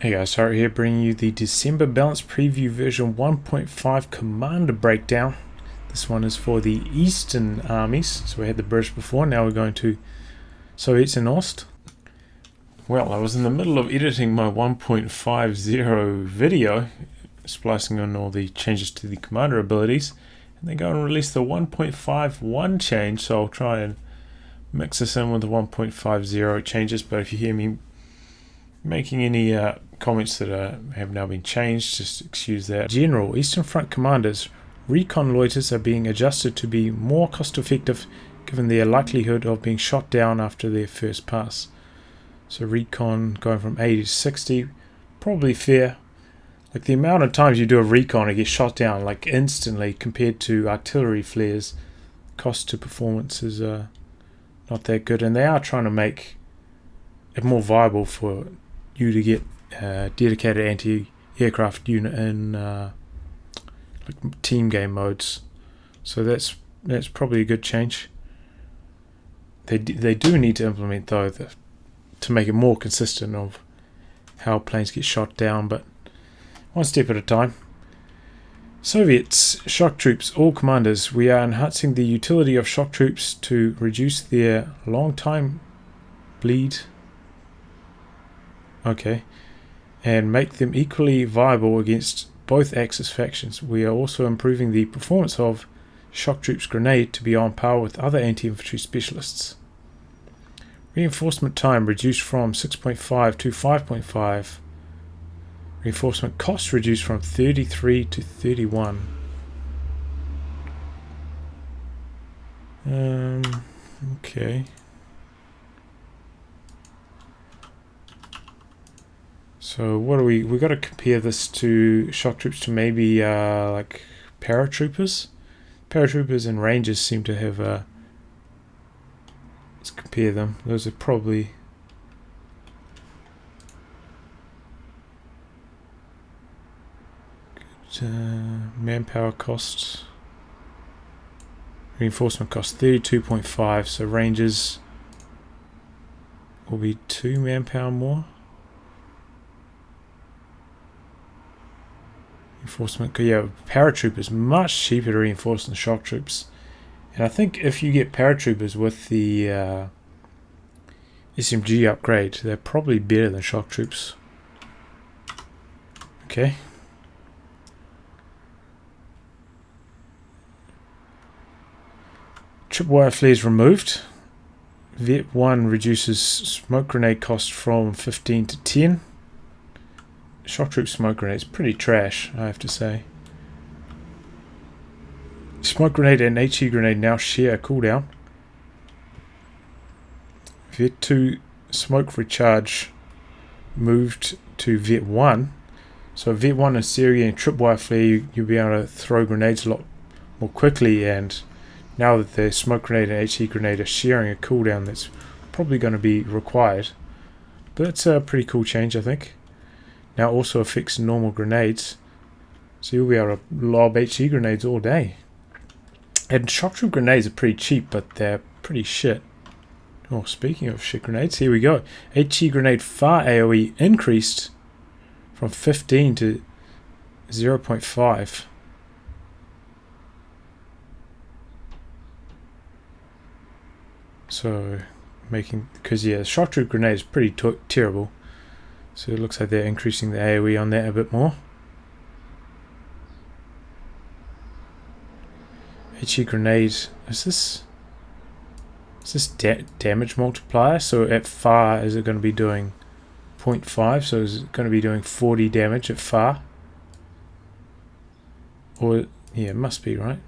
Hey guys, Harry here bringing you the December balance preview version 1.5 commander breakdown. This one is for the Eastern armies. So we had the British before, now we're going to Soviets and Ost. Well, I was in the middle of editing my 1.50 video, splicing on all the changes to the commander abilities, and they go and release the 1.51 change, so I'll try and mix this in with the 1.50 changes, but if you hear me making any comments that have now been changed, just excuse that. General, Eastern Front commanders, Recon loiters are being adjusted to be more cost effective given their likelihood of being shot down after their first pass. So Recon going from 80 to 60, probably fair. Like the amount of times you do a recon and get shot down like instantly compared to artillery flares, cost to performance is not that good, and they are trying to make it more viable for you to get dedicated anti-aircraft unit in like team game modes. So that's probably a good change. They do need to implement though to make it more consistent of how planes get shot down, but one step at a time. Soviets, shock troops, all commanders, we are enhancing the utility of shock troops to reduce their long time bleed. Okay. And make them equally viable against both Axis factions. We are also improving the performance of shock troops grenade to be on par with other anti-infantry specialists. Reinforcement time reduced from 6.5 to 5.5. Reinforcement cost reduced from 33 to 31. Okay. So what do we got to compare this to shock troops to maybe like paratroopers. Paratroopers and rangers seem to have let's compare them. Those are probably good. Manpower costs, reinforcement cost 32.5, so rangers will be 2 manpower more. Reinforcement, yeah, paratroopers much cheaper to reinforce than shock troops, and I think if you get paratroopers with the SMG upgrade, they're probably better than shock troops. Okay. Tripwire flares removed. Vet 1 reduces smoke grenade cost from 15 to 10. Shock troop smoke grenade is pretty trash, I have to say. Smoke grenade and HE grenade now share a cooldown. Vet 2 smoke recharge moved to Vet 1. So Vet 1 is Syria and tripwire flare, you'll be able to throw grenades a lot more quickly, and now that the smoke grenade and HE grenade are sharing a cooldown, that's probably going to be required. But that's a pretty cool change, I think. Now also affects normal grenades, so you'll be able to lob HE grenades all day. And shock troop grenades are pretty cheap, but they're pretty shit. Oh, speaking of shit grenades, here we go. HE grenade far AoE increased from 15 to 0.5. So making, because yeah, the shock troop grenade is pretty terrible. So it looks like they're increasing the AoE on that a bit more. HE grenade, is this damage multiplier? So at far, is it going to be doing 0.5? So is it going to be doing 40 damage at far? Or, yeah, it must be, right?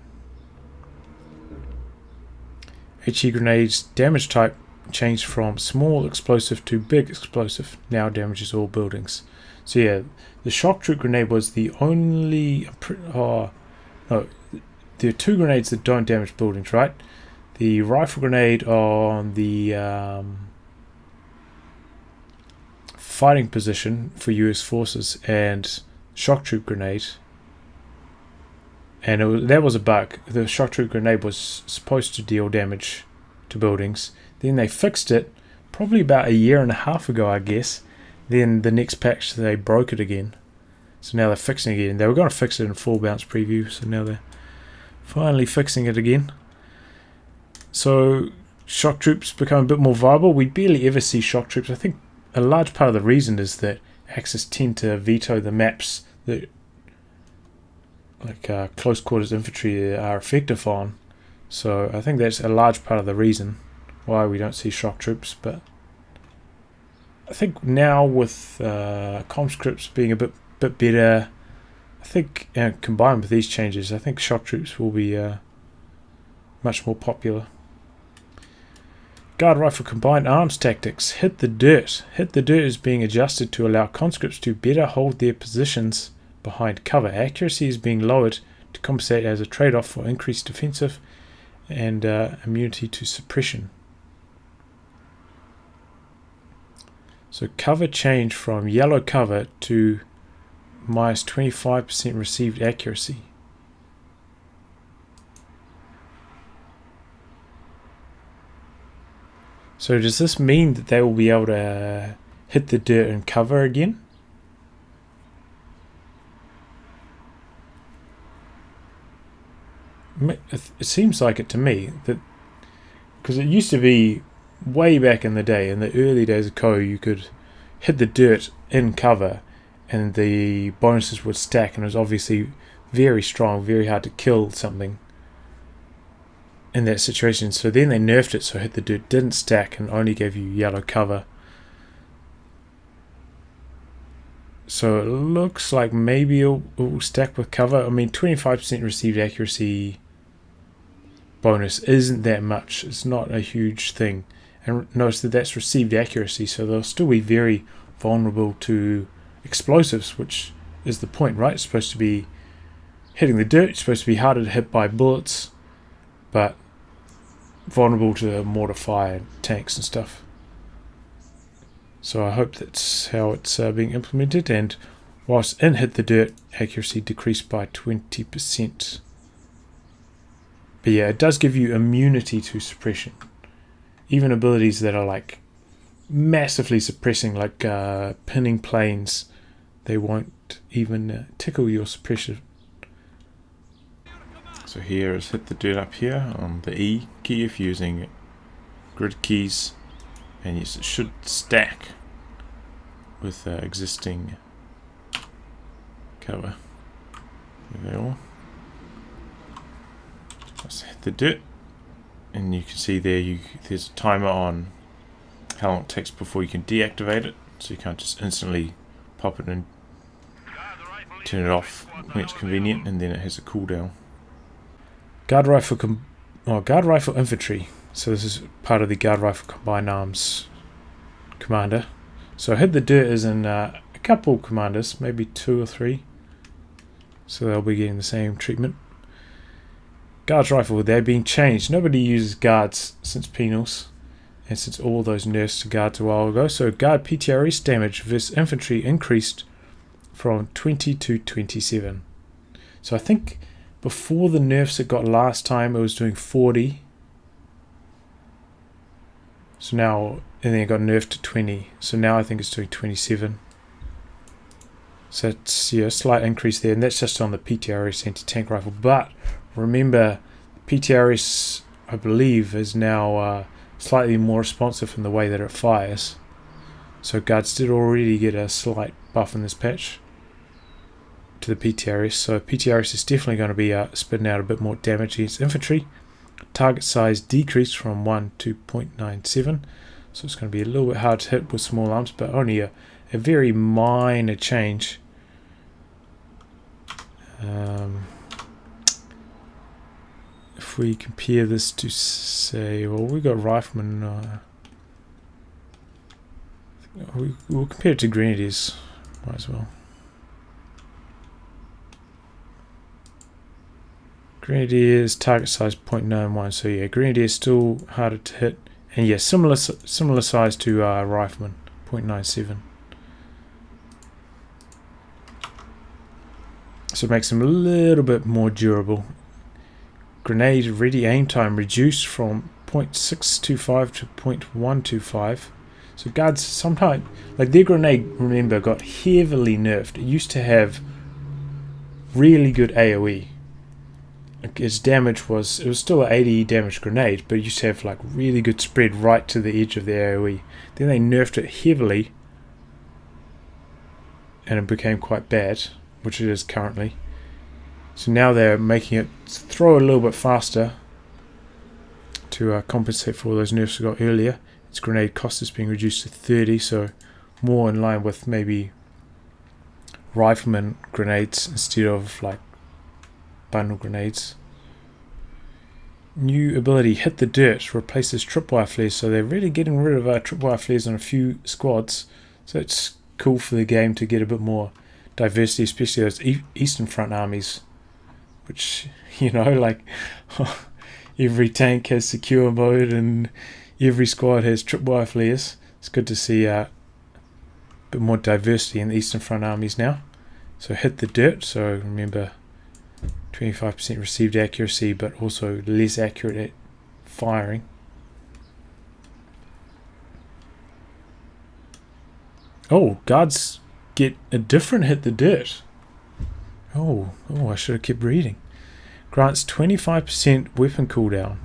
HE grenades damage type changed from small explosive to big explosive, now damages all buildings. So yeah, the shock troop grenade was the only no, there are 2 grenades that don't damage buildings, right? The rifle grenade on the fighting position for US forces, and shock troop grenade, and that was a bug. The shock troop grenade was supposed to deal damage to buildings. Then they fixed it probably about a year and a half ago, I guess, Then the next patch they broke it again. So now they're fixing it again. They were going to fix it in full bounce preview, so now they're finally fixing it again. So shock troops become a bit more viable. We barely ever see shock troops. I think a large part of the reason is that Axis tend to veto the maps that like close quarters infantry are effective on. So I think that's a large part of the reason why we don't see shock troops. But I think now with conscripts being a bit better, I think combined with these changes, I think shock troops will be much more popular. Guard rifle combined arms tactics. Hit the dirt. Hit the dirt is being adjusted to allow conscripts to better hold their positions behind cover. Accuracy is being lowered to compensate as a trade-off for increased defensive and immunity to suppression. So cover changed from yellow cover to minus 25% received accuracy. So does this mean that they will be able to hit the dirt and cover again? It seems like it to me, that because it used to be way back in the day, in the early days of COH, you could hit the dirt in cover and the bonuses would stack, and it was obviously very strong, very hard to kill something in that situation. So then they nerfed it so hit the dirt didn't stack and only gave you yellow cover. So it looks like maybe it will stack with cover. I mean, 25% received accuracy bonus isn't that much. It's not a huge thing. And notice that that's received accuracy, so they'll still be very vulnerable to explosives, which is the point, right? It's supposed to be hitting the dirt, it's supposed to be harder to hit by bullets, but vulnerable to mortar fire, tanks and stuff. So I hope that's how it's being implemented. And whilst in hit the dirt, accuracy decreased by 20%. But yeah, it does give you immunity to suppression. Even abilities that are like massively suppressing, like pinning planes, they won't even tickle your suppression. So here is hit the dirt up here on the E key if you're using grid keys, and yes, it should stack with existing cover. There they are. Let's hit the dirt, and you can see there there's a timer on how long it takes before you can deactivate it, so you can't just instantly pop it and turn it off when it's convenient, and then it has a cooldown. Guard rifle infantry. So this is part of the guard rifle combined arms commander. So hit the dirt is in a couple commanders, maybe 2 or 3. So they'll be getting the same treatment. Guards rifle, they're being changed. Nobody uses guards since penals, and since all those nerfs to guards a while ago. So guard PTRS damage versus infantry increased from 20 to 27. So I think before the nerfs it got last time, it was doing 40. So now, and then it got nerfed to 20. So now I think it's doing 27. So it's a slight increase there, and that's just on the PTRS anti-tank rifle. But remember, PTRS, I believe, is now slightly more responsive in the way that it fires. So guards did already get a slight buff in this patch to the PTRS. So PTRS is definitely going to be spitting out a bit more damage against infantry. Target size decreased from 1 to 0.97. So it's going to be a little bit hard to hit with small arms, but only a very minor change. If we compare this to, say, well, we got riflemen. We'll compare it to grenadiers, might as well. Grenadiers target size 0.91. So yeah, grenadiers still harder to hit, and yeah, similar size to riflemen, 0.97. So it makes them a little bit more durable. Grenade ready aim time reduced from 0.625 to 0.125. So guards sometimes, like their grenade, remember, got heavily nerfed. It used to have really good AoE. Like its damage was, it was still an 80 damage grenade, but it used to have like really good spread right to the edge of the AoE. Then they nerfed it heavily, and it became quite bad, which it is currently. So now they're making it throw a little bit faster to compensate for all those nerfs we got earlier. Its grenade cost is being reduced to 30, so more in line with maybe rifleman grenades instead of like bundle grenades. New ability, hit the dirt, replaces tripwire flares. So they're really getting rid of tripwire flares on a few squads. So it's cool for the game to get a bit more diversity, especially those Eastern Front armies, which, you know, like every tank has secure mode and every squad has tripwire flares. It's good to see a bit more diversity in the Eastern Front armies now. So hit the dirt, so remember 25% received accuracy, but also less accurate at firing. Oh, guards get a different hit the dirt. Oh, I should have kept reading. Grants 25% weapon cooldown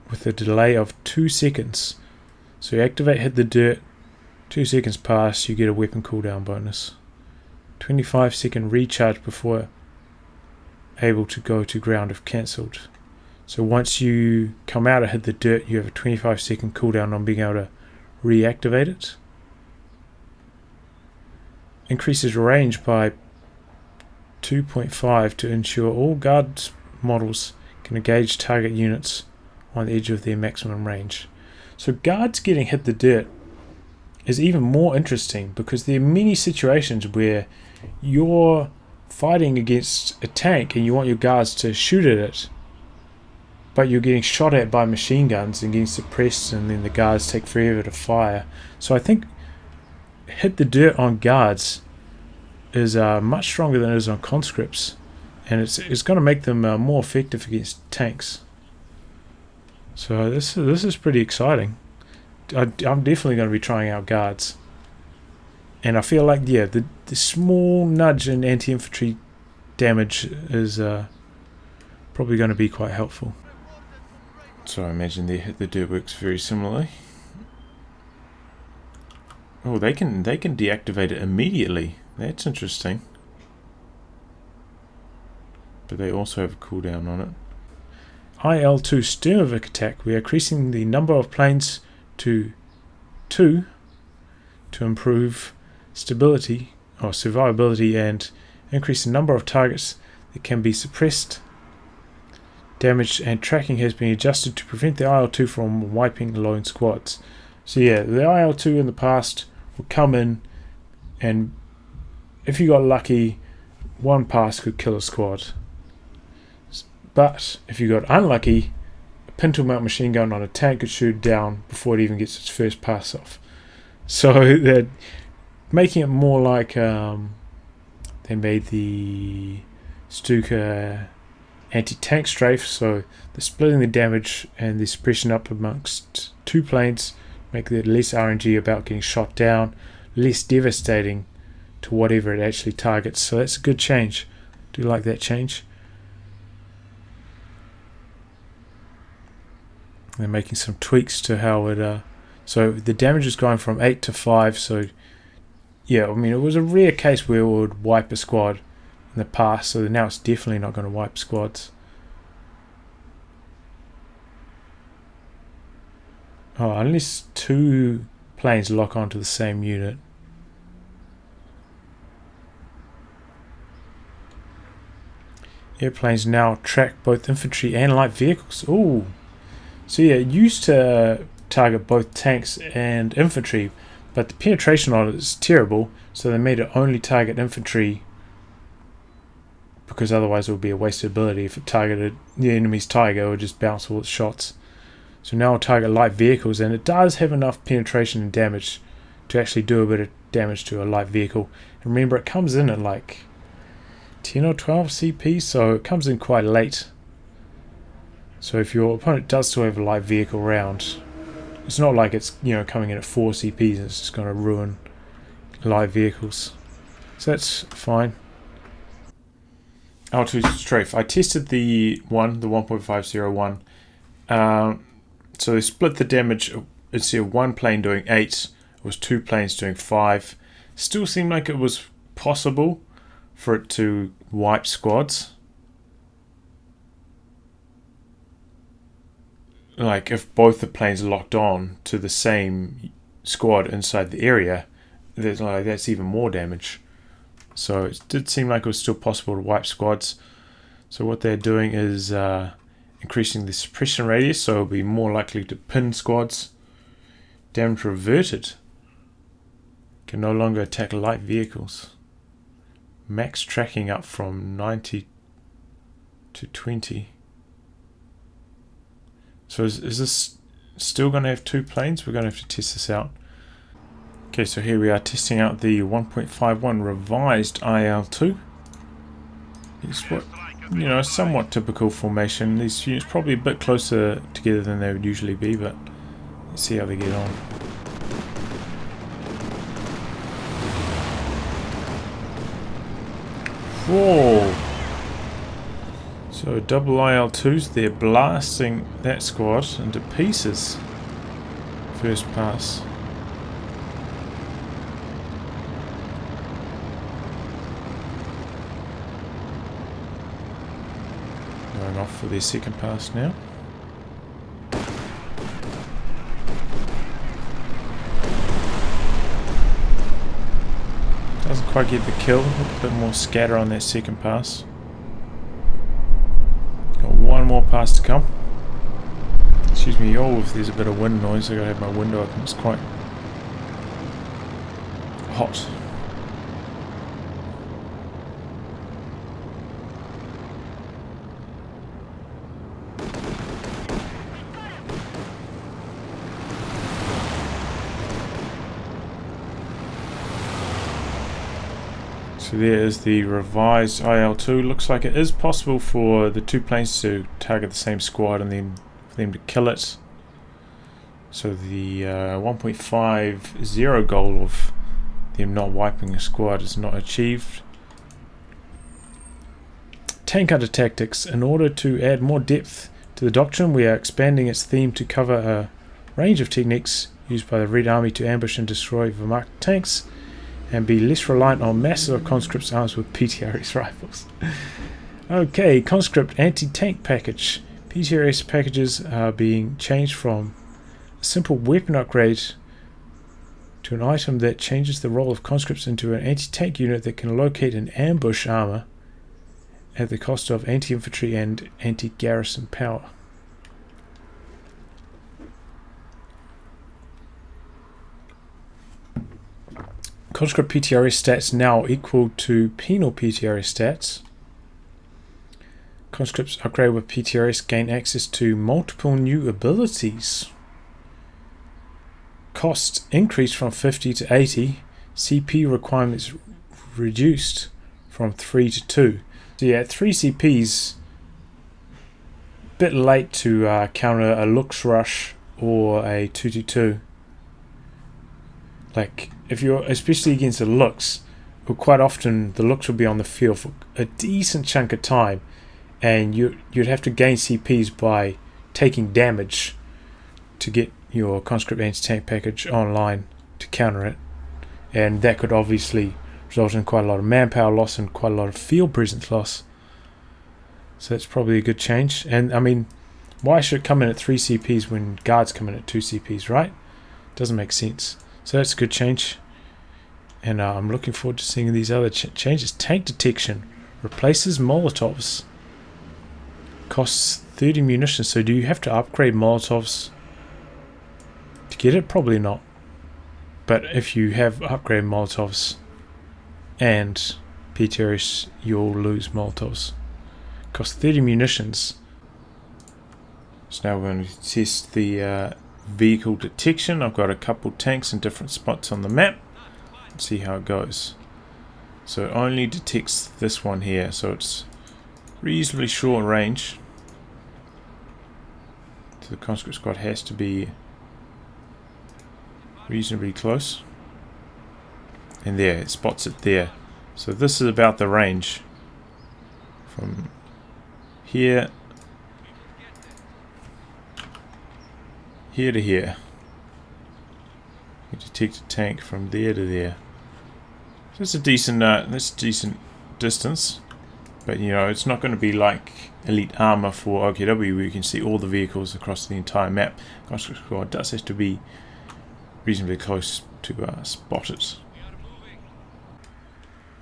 with a delay of 2 seconds. So you activate hit the dirt, 2 seconds pass, you get a weapon cooldown bonus. 25-second recharge before able to go to ground if cancelled. So once you come out of hit the dirt, you have a 25-second cooldown on being able to reactivate it. Increases range by 2.5 to ensure all guard models can engage target units on the edge of their maximum range. So guards getting hit the dirt is even more interesting because there are many situations where you're fighting against a tank and you want your guards to shoot at it, but you're getting shot at by machine guns and getting suppressed, and then the guards take forever to fire. So I think hit the dirt on guards is much stronger than it is on conscripts, and it's going to make them more effective against tanks. So this is pretty exciting. I'm definitely going to be trying out guards, and I feel like the small nudge in anti-infantry damage is probably going to be quite helpful. So I imagine the hit the dirt works very similarly. Oh, they can deactivate it immediately. That's interesting. But they also have a cooldown on it. IL-2 Sturmovik attack. We are increasing the number of planes to 2 to improve stability or survivability and increase the number of targets that can be suppressed, damaged, and tracking has been adjusted to prevent the IL-2 from wiping lone squads. So yeah, the IL-2 in the past would come in, and if you got lucky, one pass could kill a squad. But if you got unlucky, a pintle mount machine gun on a tank could shoot down before it even gets its first pass off. So they're making it more like they made the Stuka anti-tank strafe, so they're splitting the damage and the suppression up amongst 2 planes, make it less RNG about getting shot down, less devastating to whatever it actually targets. So that's a good change. Do you like that change? They're making some tweaks to how it so the damage is going from 8 to 5. So yeah, I mean, it was a rare case where it would wipe a squad in the past, so now it's definitely not going to wipe squads. Oh, unless 2 planes lock onto the same unit. Airplanes now track both infantry and light vehicles. Ooh. So yeah, it used to target both tanks and infantry, but the penetration on it is terrible, so they made it only target infantry, because otherwise it would be a wasted ability. If it targeted the enemy's Tiger, it would just bounce all its shots. So now it'll target light vehicles, and it does have enough penetration and damage to actually do a bit of damage to a light vehicle. And remember, it comes in at like 10 or 12 CP, so it comes in quite late. So if your opponent does still have a light vehicle round, It's not like it's, you know, coming in at 4 CPs and it's just going to ruin live vehicles. So that's fine. L2 strafe. I tested the 1.501. So they split the damage. Instead of one plane doing 8, it was 2 planes doing 5. Still seemed like it was possible for it to wipe squads. Like if both the planes locked on to the same squad inside the area, that's even more damage. So it did seem like it was still possible to wipe squads. So what they're doing is increasing the suppression radius, so it'll be more likely to pin squads. Damage reverted. Can no longer attack light vehicles. Max tracking up from 90 to 20. So is this still going to have 2 planes? We're going to have to test this out. Okay, so here we are testing out the 1.51 revised IL-2. It's what, you know, somewhat typical formation. These units probably a bit closer together than they would usually be, but let's see how they get on. Whoa! So double IL-2s, they're blasting that squad into pieces. First pass. Going off for their second pass now. Doesn't quite get the kill, a bit more scatter on that second pass. Got one more pass to come. Excuse me, if there's a bit of wind noise, I gotta have my window open, it's quite hot. So there is the revised IL-2. Looks like it is possible for the 2 planes to target the same squad and then for them to kill it. So the 1.50 goal of them not wiping a squad is not achieved. Tank hunter tactics. In order to add more depth to the doctrine, we are expanding its theme to cover a range of techniques used by the Red Army to ambush and destroy Wehrmacht tanks, and be less reliant on massive conscripts arms with PTRS rifles. Okay, conscript anti-tank package. PTRS packages are being changed from a simple weapon upgrade to an item that changes the role of conscripts into an anti-tank unit that can locate and ambush armor at the cost of anti-infantry and anti-garrison power. Conscript PTRS stats now equal to penal PTRS stats. Conscripts upgrade with PTRS gain access to multiple new abilities. Costs increased from 50 to 80. CP requirements reduced from 3 to 2. So yeah, 3 CPs, bit late to counter a looks rush or a 2-2-2. Like, if you're especially against the looks, well, quite often the looks will be on the field for a decent chunk of time, and you'd have to gain CPs by taking damage to get your conscript anti-tank package online to counter it, and that could obviously result in quite a lot of manpower loss and quite a lot of field presence loss. So that's probably a good change. And I mean, why should it come in at 3 CPs when guards come in at 2 CPs, right? Doesn't make sense. So that's a good change, and I'm looking forward to seeing these other changes. Tank detection replaces Molotovs. Costs 30 munitions. So do you have to upgrade Molotovs to get it? Probably not. But if you have upgraded Molotovs and PTRS, you'll lose Molotovs. Costs 30 munitions. So now we're going to test the vehicle detection. I've got a couple tanks in different spots on the map. Let's see how it goes. So it only detects this one here, so it's reasonably short range. So the conscript squad has to be reasonably close. And there, it spots it there. So this is about the range from here to here. You detect a tank from there to there. So it's a decent, that's a decent distance. But you know, it's not going to be like Elite Armor for OKW where you can see all the vehicles across the entire map. Conscript Squad does have to be reasonably close to spot it.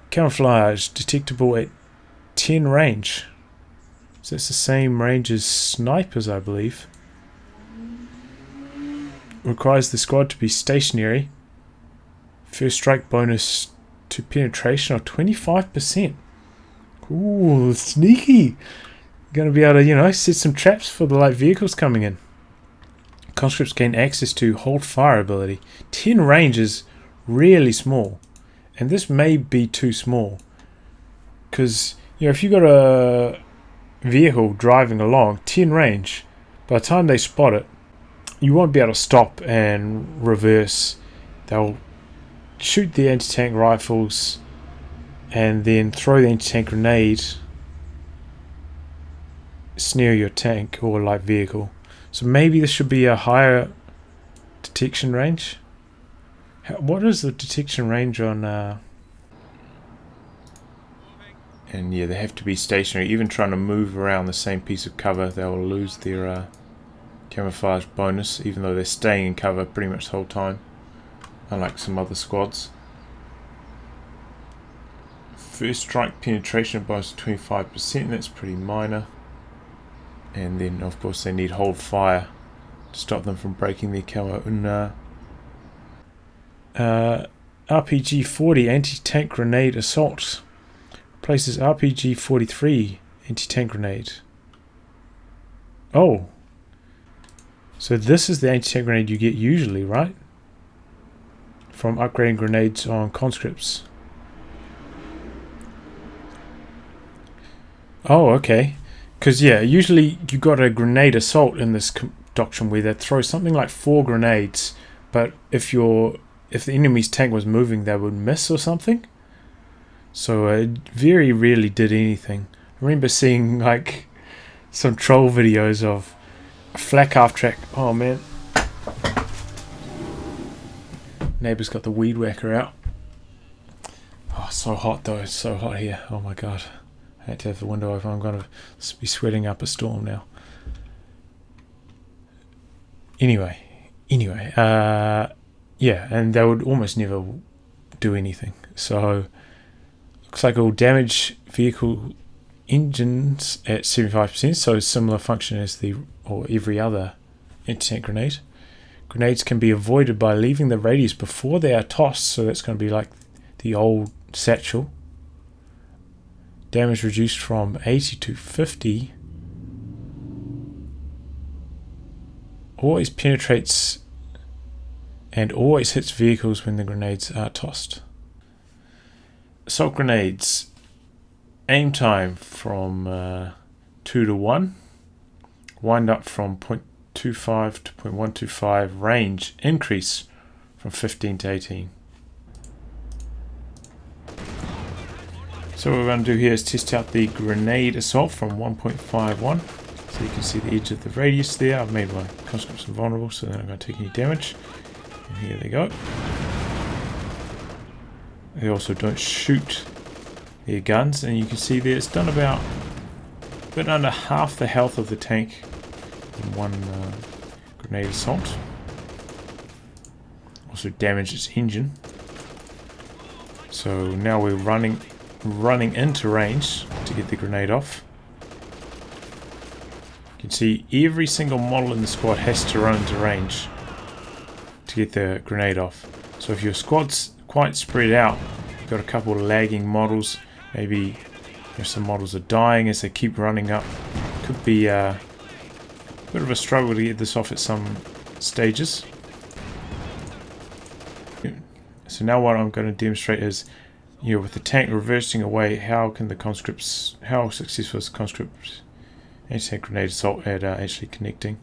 Camouflage detectable at 10 range. So that's the same range as snipers, I believe. Requires the squad to be stationary. First strike bonus to penetration of 25%. Ooh, sneaky! Gonna be able to, you know, set some traps for the light vehicles coming in. Conscripts gain access to hold fire ability. 10 range is really small. And this may be too small. Because, you know, if you got a vehicle driving along, 10 range, by the time they spot it, you won't be able to stop and reverse. They'll shoot the anti-tank rifles and then throw the anti-tank grenade, snare your tank or light vehicle. So maybe this should be a higher detection range. What is the detection range on and yeah, they have to be stationary. Even trying to move around the same piece of cover, they will lose their camouflage bonus, even though they're staying in cover pretty much the whole time, unlike some other squads. First strike penetration bonus 25%, that's pretty minor. And then of course they need hold fire to stop them from breaking their camo. And RPG 40 anti-tank grenade assault replaces RPG 43 anti-tank grenade. Oh, so this is the anti-tank grenade you get usually, right? From upgrading grenades on conscripts. Oh, okay. Because yeah, usually you got a grenade assault in this doctrine where they throw something like 4 grenades, but if the enemy's tank was moving, they would miss or something. So it very rarely did anything. I remember seeing like some troll videos of a flak half track. Oh man, neighbour's got the weed whacker out. Oh, so hot though. It's so hot here. Oh my god. I had to have the window open. I'm going to be sweating up a storm now. Anyway, yeah, and they would almost never do anything. So, looks like it will damage vehicle engines at 75%, so similar function as every other anti-tank grenade. Grenades can be avoided by leaving the radius before they are tossed, so that's going to be like the old satchel. Damage reduced from 80 to 50. Always penetrates and always hits vehicles when the grenades are tossed. Assault grenades. Aim time from 2 to 1. Wind up from 0.25 to 0.125. Range increase from 15 to 18. So what we're going to do here is test out the grenade assault from 1.51. So you can see the edge of the radius there. I've made my conscripts invulnerable, so they're not going to take any damage. And here they go. They also don't shoot their guns, and you can see there it's done about a bit under half the health of the tank in one grenade assault. Also damaged its engine. So now we're running into range to get the grenade off. You can see every single model in the squad has to run into range to get the grenade off. So if your squad's quite spread out, you've got a couple of lagging models, maybe if some models are dying as they keep running up, could be a bit of a struggle to get this off at some stages. So now what I'm going to demonstrate is, you know, with the tank reversing away, how successful is the conscript anti-tank grenade assault at actually connecting.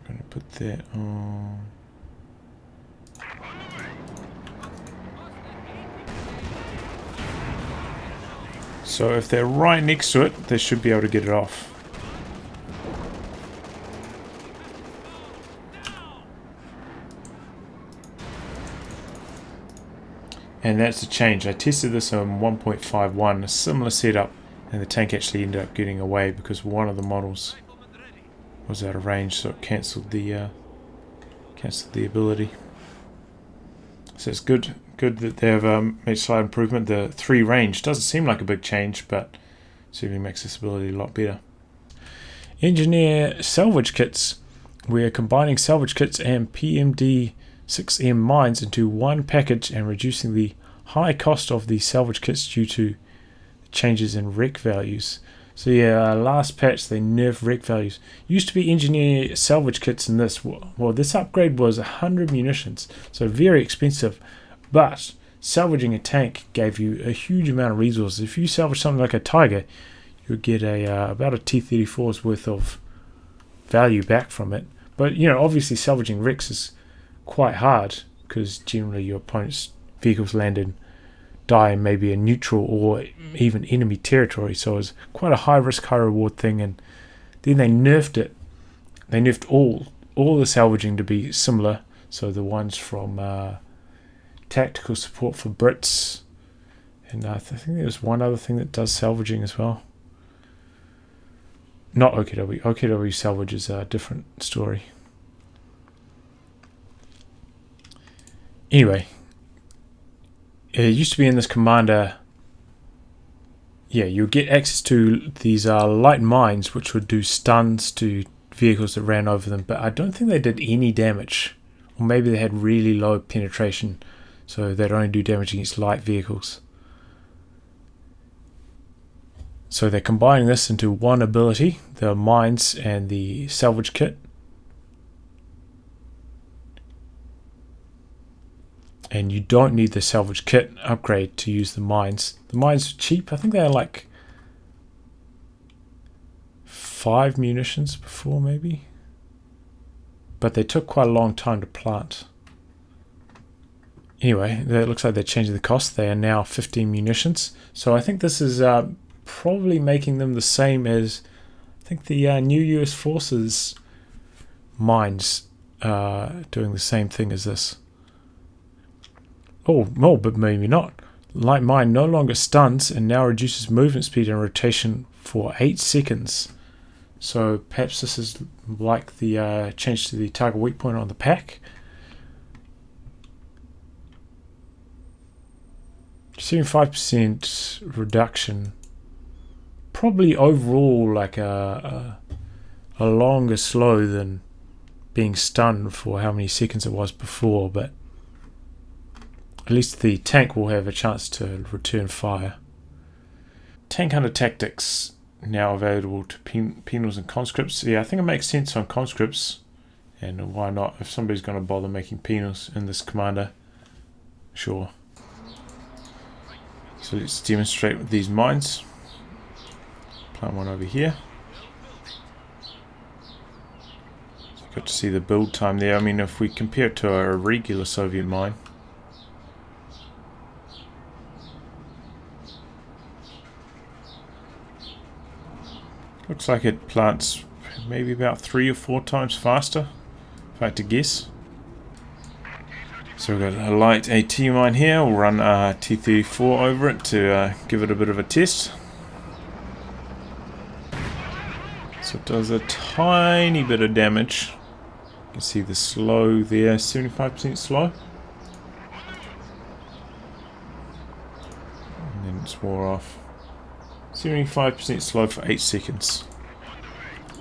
I'm that on. So if they're right next to it, they should be able to get it off. And that's a change. I tested this on 1.51, a similar setup, and the tank actually ended up getting away because one of the models was out of range, so it cancelled the ability. So it's good that they have made slight improvement. The 3 range doesn't seem like a big change, but certainly makes this ability a lot better. Engineer salvage kits. We are combining salvage kits and PMD6M mines into one package and reducing the high cost of the salvage kits due to changes in rec values. So yeah, last patch they nerfed rec values. Used to be engineer salvage kits in this. Well, this upgrade was 100 munitions, so very expensive. But salvaging a tank gave you a huge amount of resources. If you salvage something like a Tiger, you would get about a T-34's worth of value back from it. But you know, obviously salvaging wrecks is quite hard because generally your opponent's vehicles land in die in maybe a neutral or even enemy territory, so it was quite a high risk, high reward thing. And then they nerfed it. They nerfed all the salvaging to be similar. So the ones from tactical support for Brits, and I think there's one other thing that does salvaging as well. Not OKW. OKW salvage is a different story. Anyway, it used to be in this commander. Yeah, you would get access to these light mines, which would do stuns to vehicles that ran over them. But I don't think they did any damage, or maybe they had really low penetration, so they'd only do damage against light vehicles. So they're combining this into one ability, the mines and the salvage kit. And you don't need the salvage kit upgrade to use the mines. The mines are cheap. I think they're like 5 munitions before, maybe. But they took quite a long time to plant. Anyway, it looks like they're changing the cost. They are now 15 munitions. So I think this is probably making them the same as, I think the new US Forces mines doing the same thing as this. Oh, no, but maybe not. Light mine no longer stuns and now reduces movement speed and rotation for 8 seconds. So perhaps this is like the change to the target weak point on the pack. 75% reduction. Probably overall like a longer slow than being stunned for how many seconds it was before, but at least the tank will have a chance to return fire. Tank Hunter Tactics now available to penals and conscripts. Yeah, I think it makes sense on conscripts, and why not if somebody's going to bother making penals in this commander. Sure. So let's demonstrate with these mines. Plant one over here. So got to see the build time there. I mean, if we compare it to a regular Soviet mine, looks like it plants maybe about 3 or 4 times faster, if I had to guess. So we've got a light AT mine here. We'll run T-34 over it to give it a bit of a test. So it does a tiny bit of damage. You can see the slow there, 75% slow. And then it's wore off. 75% slow for 8 seconds.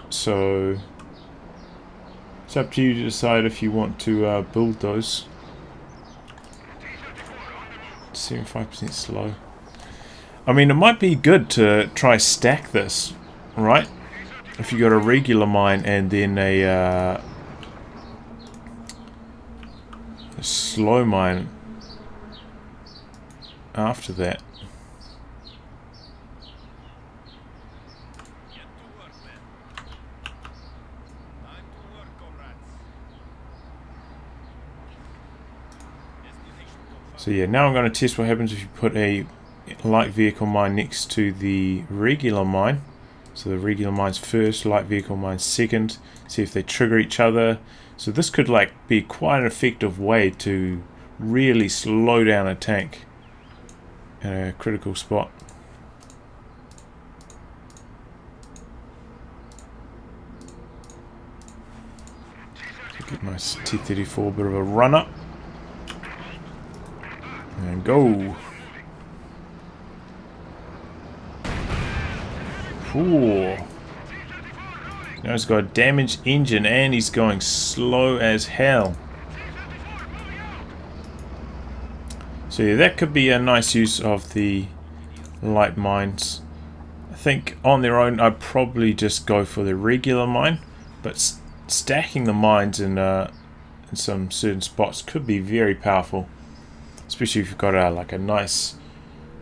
So it's up to you to decide if you want to build those. 75% slow. I mean, it might be good to try stack this, right? If you got a regular mine and then a slow mine after that. So yeah, now I'm going to test what happens if you put a light vehicle mine next to the regular mine. So the regular mine's first, light vehicle mine's second. See if they trigger each other. So this could like be quite an effective way to really slow down a tank in a critical spot. Get my T-34 bit of a run up. And go. Ooh. Now he's got a damaged engine and he's going slow as hell. So yeah, that could be a nice use of the light mines. I think on their own I'd probably just go for the regular mine, but stacking the mines in some certain spots could be very powerful, especially if you've got like a nice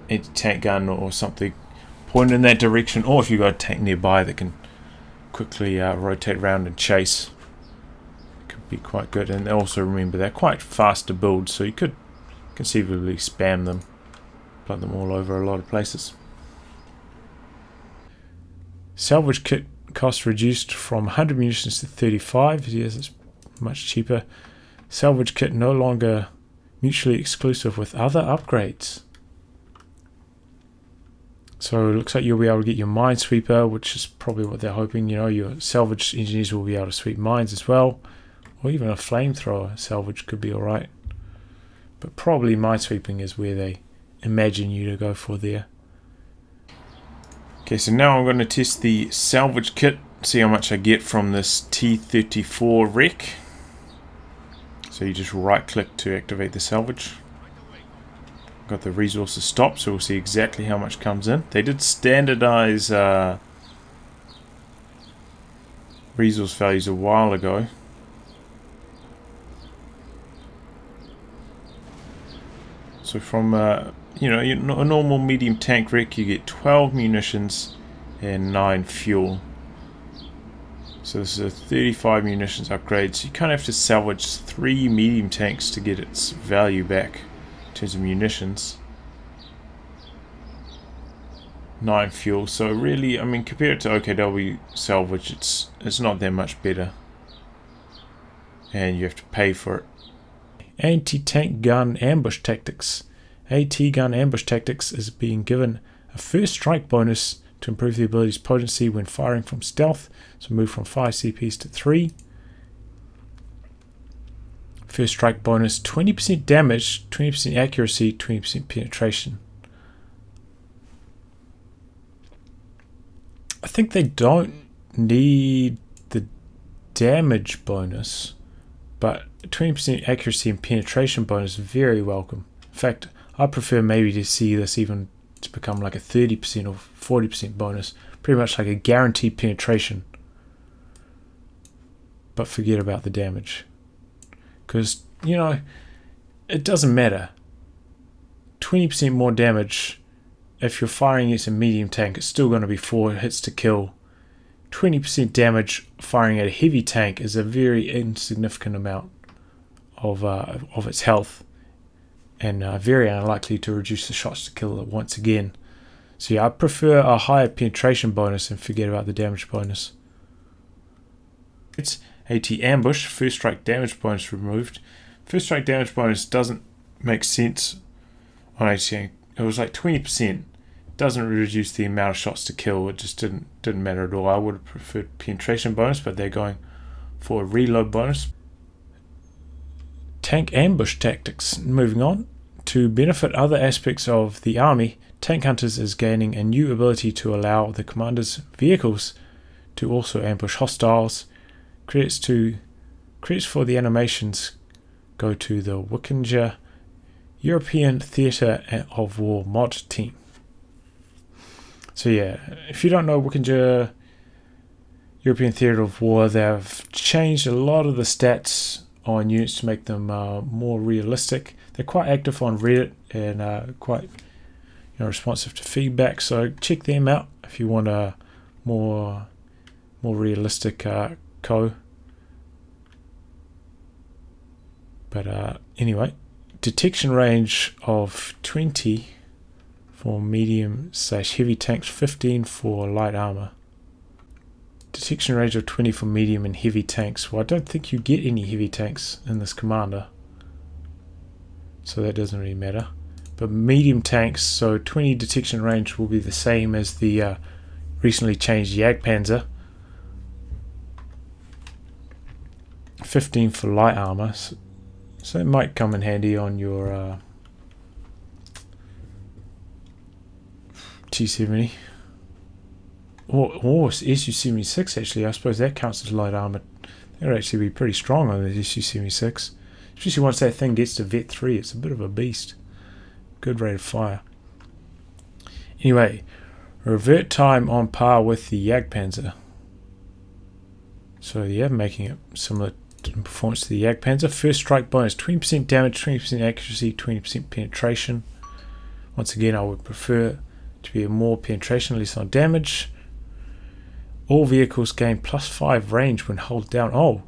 anti-tank gun or something pointed in that direction, or if you've got a tank nearby that can quickly rotate around and chase. It could be quite good. And also remember, they're quite fast to build, so you could conceivably spam them, plug them all over a lot of places. Salvage kit cost reduced from 100 munitions to 35. Yes, it's much cheaper. Salvage kit no longer mutually exclusive with other upgrades. So it looks like you'll be able to get your minesweeper, which is probably what they're hoping. You know, your salvage engineers will be able to sweep mines as well, or even a flamethrower salvage could be alright. But probably minesweeping is where they imagine you to go for there. Okay, so now I'm going to test the salvage kit, see how much I get from this T-34 wreck. So you just right click to activate the salvage. Got the resources stopped, so we'll see exactly how much comes in. They did standardize resource values a while ago. So from you know, a normal medium tank wreck, you get 12 munitions and 9 fuel. So this is a 35 munitions upgrade. So you kind of have to salvage 3 medium tanks to get its value back in terms of munitions. 9 fuel. So really, I mean, compared to OKW salvage, it's not that much better. And you have to pay for it. Anti-tank gun ambush tactics. AT gun ambush tactics is being given a first strike bonus to improve the ability's potency when firing from stealth. So move from 5 CPs to 3. First strike bonus, 20% damage, 20% accuracy, 20% penetration. I think they don't need the damage bonus, but 20% accuracy and penetration bonus is very welcome. In fact, I prefer maybe to see this even to become like a 30% or 40% bonus, pretty much like a guaranteed penetration. But forget about the damage, because you know it doesn't matter. 20% more damage if you're firing against a medium tank, it's still going to be 4 hits to kill. 20% damage firing at a heavy tank is a very insignificant amount of its health, and very unlikely to reduce the shots to kill once again. So yeah, I prefer a higher penetration bonus and forget about the damage bonus. It's AT ambush, first strike damage bonus removed. First strike damage bonus doesn't make sense on AT. It was like 20%. Doesn't reduce the amount of shots to kill. It just didn't matter at all. I would have preferred penetration bonus, but they're going for a reload bonus. Tank ambush tactics. Moving on. To benefit other aspects of the army, Tank Hunters is gaining a new ability to allow the commander's vehicles to also ambush hostiles. Credits for the animations go to the Wikinger European Theatre of War mod team. So yeah, if you don't know Wikinger European Theatre of War, they've changed a lot of the stats on units to make them more realistic. They're quite active on Reddit and quite responsive to feedback. So check them out if you want a more realistic co. But anyway, detection range of 20 for medium/heavy tanks, 15 for light armor. Detection range of 20 for medium and heavy tanks. Well, I don't think you get any heavy tanks in this commander, so that doesn't really matter. But medium tanks, so 20 detection range will be the same as the recently changed Jagdpanzer. 15 for light armor, so it might come in handy on your T70 or SU-76. Actually, I suppose that counts as light armor. That would actually be pretty strong on the SU-76, especially once that thing gets to Vet 3. It's a bit of a beast. Good rate of fire. Anyway, revert time on par with the Jagdpanzer. So yeah, making it similar in performance to the Jagdpanzer. First strike bonus, 20% damage, 20% accuracy, 20% penetration. Once again, I would prefer to be more penetration, less on damage. All vehicles gain +5 range when held down. Oh!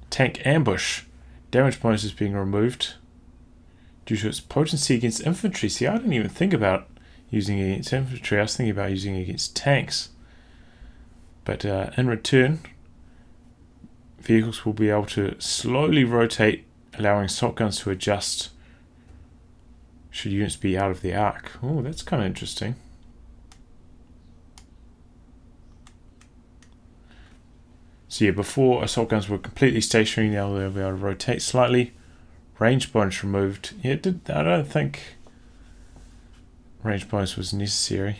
Tank ambush. Damage bonus is being removed due to its potency against infantry. See, I didn't even think about using it against infantry. I was thinking about using it against tanks. But in return, vehicles will be able to slowly rotate, allowing assault guns to adjust should units be out of the arc. Oh, that's kind of interesting. So yeah, before assault guns were completely stationary, now they'll be able to rotate slightly. Range bonus removed. Yeah, I don't think range bonus was necessary.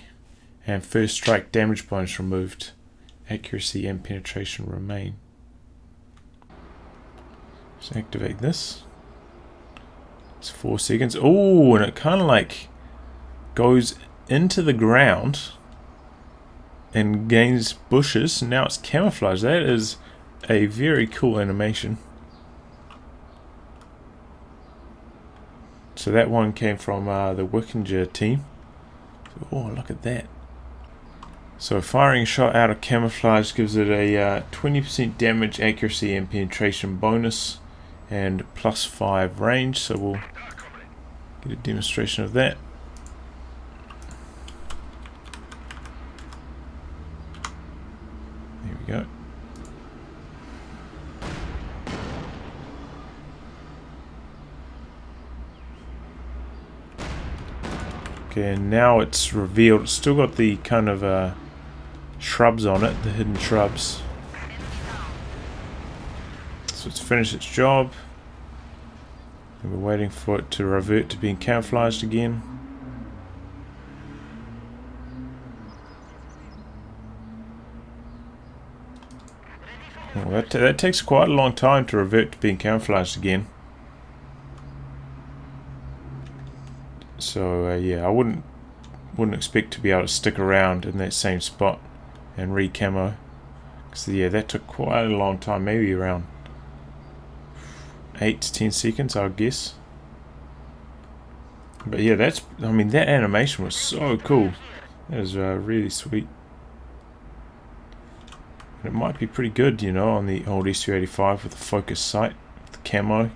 And first strike damage bonus removed. Accuracy and penetration remain. Just activate this. It's 4 seconds. Oh, and it kind of like goes into the ground and gains bushes. Now it's camouflage. That is a very cool animation. So that one came from the Wickinger team. So, oh, look at that. So firing a shot out of camouflage gives it a 20% damage, accuracy and penetration bonus and +5 range. So we'll get a demonstration of that. There we go. Okay, and now it's revealed. It's still got the kind of shrubs on it, the hidden shrubs. So it's finished its job. And we're waiting for it to revert to being camouflaged again. Well, that takes quite a long time to revert to being camouflaged again. So yeah, I wouldn't expect to be able to stick around in that same spot and re-camo. Because yeah, that took quite a long time, maybe around 8 to 10 seconds, I would guess. But yeah, that animation was so cool. That was really sweet. And it might be pretty good, you know, on the old SU-85 with the focus sight, with the camo.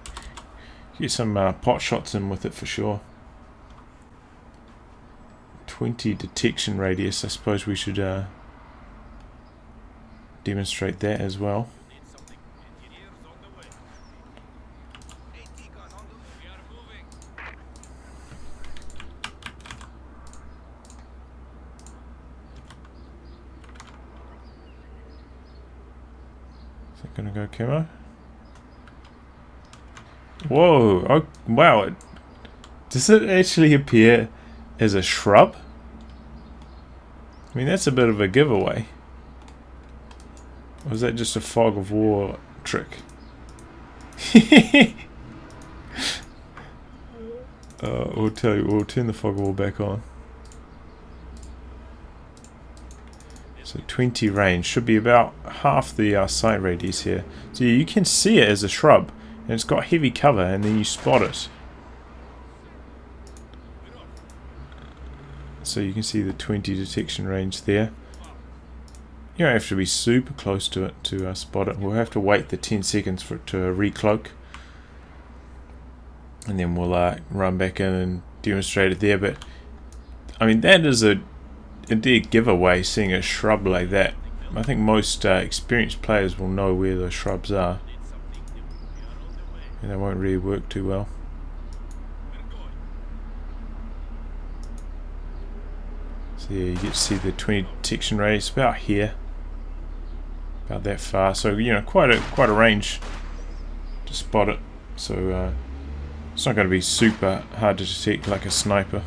Get some pot shots in with it for sure. 20 detection radius. I suppose we should demonstrate that as well. Is it gonna go camo? Whoa! Oh, wow! Does it actually appear as a shrub? I mean, that's a bit of a giveaway. Or is that just a fog of war trick? We'll tell you, we'll turn the fog of war back on. So 20 range, should be about half the sight radius here. So you can see it as a shrub, and it's got heavy cover, and then you spot it. So you can see the 20 detection range there. You don't have to be super close to it to spot it. We'll have to wait the 10 seconds for it to recloak. and then we'll run back in and demonstrate it there. But I mean, that is a dead giveaway, seeing a shrub like that. I think most experienced players will know where those shrubs are, and they won't really work too well. So yeah, you get to see the 20 detection radius about here, about that far. So you know, quite a range to spot it. So it's not going to be super hard to detect like a sniper.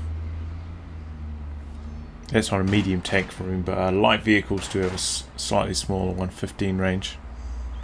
That's not a medium tank for him, but light vehicles do have a slightly smaller 115 range.